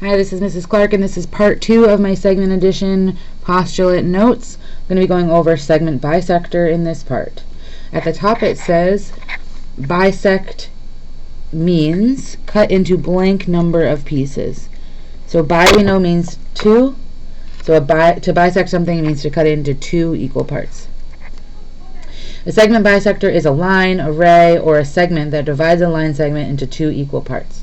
Hi, this is Mrs. Clark, and this is part 2 of my segment addition postulate notes. I'm going to be going over segment bisector in this part. At the top it says bisect means cut into blank number of pieces. So bi we know means 2. So to bisect something means to cut it into 2 equal parts. A segment bisector is a line, a ray, or a segment that divides a line segment into 2 equal parts.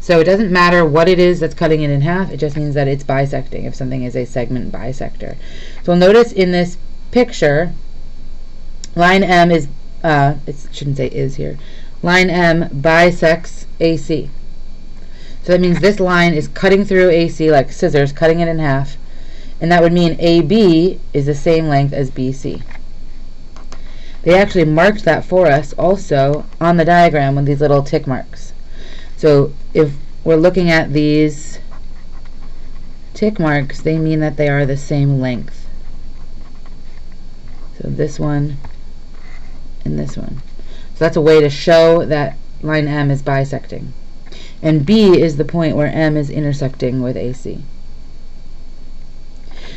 So it doesn't matter what it is that's cutting it in half, it just means that it's bisecting if something is a segment bisector. So notice in this picture, line M is, it shouldn't say is here, line M bisects AC. So that means this line is cutting through AC like scissors, cutting it in half, and that would mean AB is the same length as BC. They actually marked that for us also on the diagram with these little tick marks. So if we're looking at these tick marks, they mean that they are the same length. So this one and this one. So that's a way to show that line M is bisecting. And B is the point where M is intersecting with AC.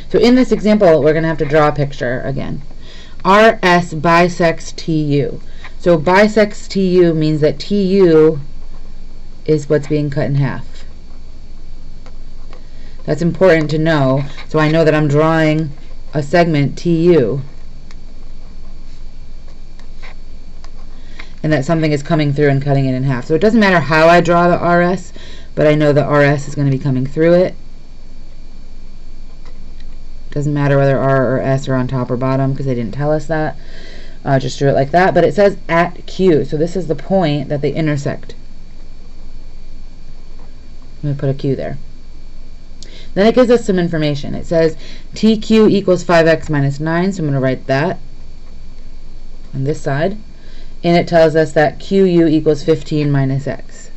So in this example, we're going to have to draw a picture again. RS bisects TU. So bisects TU means that TU is what's being cut in half. That's important to know, so I know that I'm drawing a segment TU and that something is coming through and cutting it in half. So it doesn't matter how I draw the RS, but I know the RS is going to be coming through it. Doesn't matter whether R or S are on top or bottom because they didn't tell us that. Just drew it like that, but it says at Q, so this is the point that they intersect. I'm going to put a Q there. Then it gives us some information. It says TQ equals 5x minus 9, so I'm going to write that on this side. And it tells us that QU equals 15 minus x.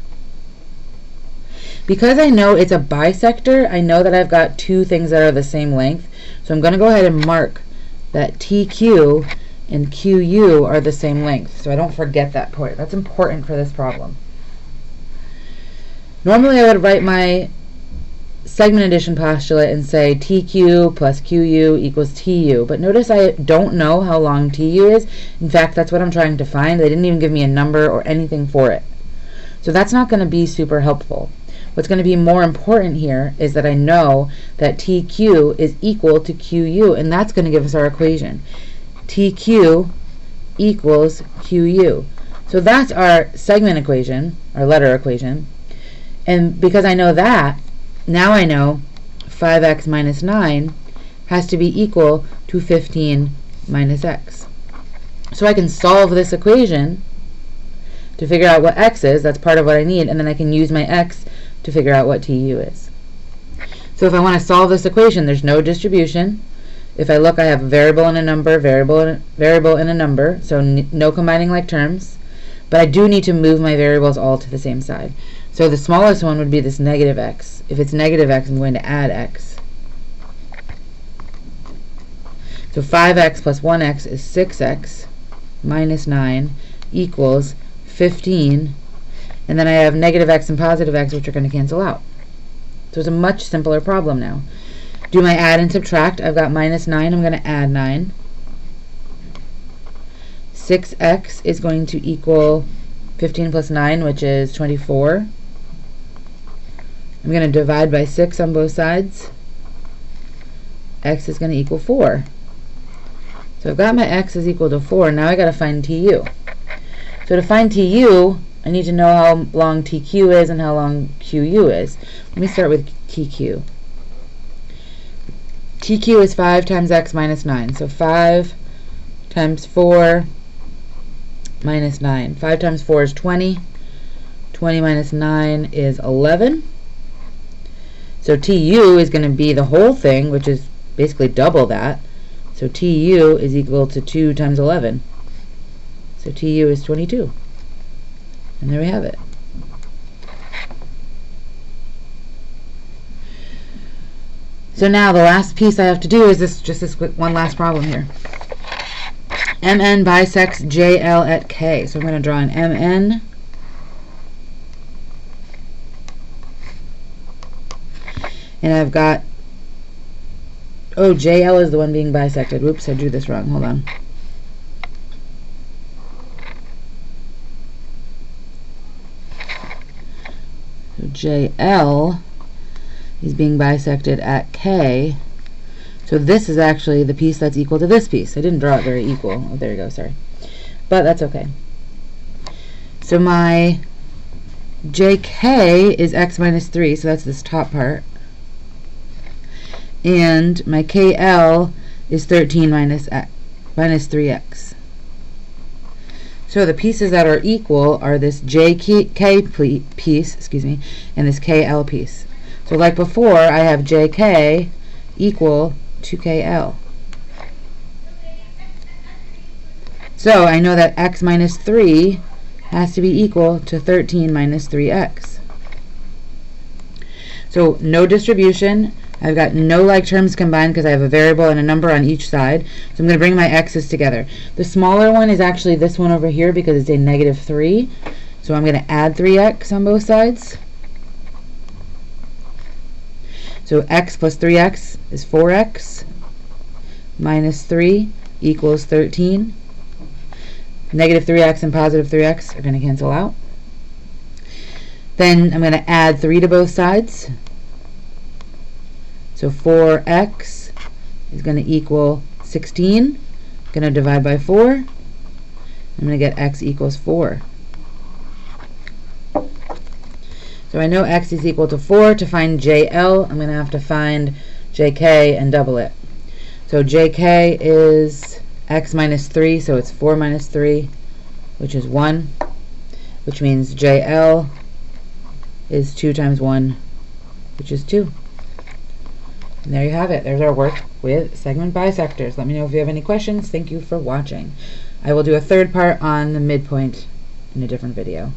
Because I know it's a bisector, I know that I've got two things that are the same length. So I'm going to go ahead and mark that TQ and QU are the same length, so I don't forget that point. That's important for this problem. Normally I would write my segment addition postulate and say TQ plus QU equals TU, but notice I don't know how long TU is. In fact, that's what I'm trying to find. They didn't even give me a number or anything for it. So that's not going to be super helpful. What's going to be more important here is that I know that TQ is equal to QU, and that's going to give us our equation. TQ equals QU. So that's our segment equation, our letter equation. And because I know that, now I know 5x minus 9 has to be equal to 15 minus x. So I can solve this equation to figure out what x is. That's part of what I need. And then I can use my x to figure out what TU is. So if I want to solve this equation, there's no distribution. If I look, I have a variable and a number, variable and a number, so no combining like terms. But I do need to move my variables all to the same side. So the smallest one would be this negative x. If it's negative x, I'm going to add x. So 5x plus 1x is 6x minus 9 equals 15. And then I have negative x and positive x, which are going to cancel out. So it's a much simpler problem now. Do my add and subtract. I've got minus 9. I'm going to add 9. 6x is going to equal 15 plus 9, which is 24. I'm going to divide by 6 on both sides. X is going to equal 4. So I've got my x is equal to 4. Now I got to find TU. So to find TU, I need to know how long TQ is and how long QU is. Let me start with TQ. TQ is 5 times x minus 9. So 5 times 4 minus 9. 5 times 4 is 20. 20 minus 9 is 11. So TU is going to be the whole thing, which is basically double that. So TU is equal to 2 times 11. So TU is 22. And there we have it. So now the last piece I have to do is this one last problem here. MN bisects JL at K. So I'm going to draw an MN And I've got, oh, JL is the one being bisected. Whoops, I drew this wrong. Hold on. So JL is being bisected at K. So this is actually the piece that's equal to this piece. I didn't draw it very equal. Oh, there you go, sorry. But that's okay. So my JK is x minus 3, so that's this top part. And my KL is 13 minus 3x. So the pieces that are equal are this JK piece, and this KL piece. So like before, I have JK equal to KL. So I know that x minus 3 has to be equal to 13 minus 3x. So no distribution. I've got no like terms combined because I have a variable and a number on each side. So I'm going to bring my x's together. The smaller one is actually this one over here because it's a negative 3. So I'm going to add 3x on both sides. So x plus 3x is 4x minus 3 equals 13. Negative 3x and positive 3x are going to cancel out. Then I'm going to add 3 to both sides. So 4x is going to equal 16. I'm going to divide by 4. I'm going to get x equals 4. So I know x is equal to 4. To find JL, I'm going to have to find JK and double it. So JK is x minus 3, so it's 4 minus 3, which is 1, which means JL is 2 times 1, which is 2. And there you have it. There's our work with segment bisectors. Let me know if you have any questions. Thank you for watching. I will do a third part on the midpoint in a different video.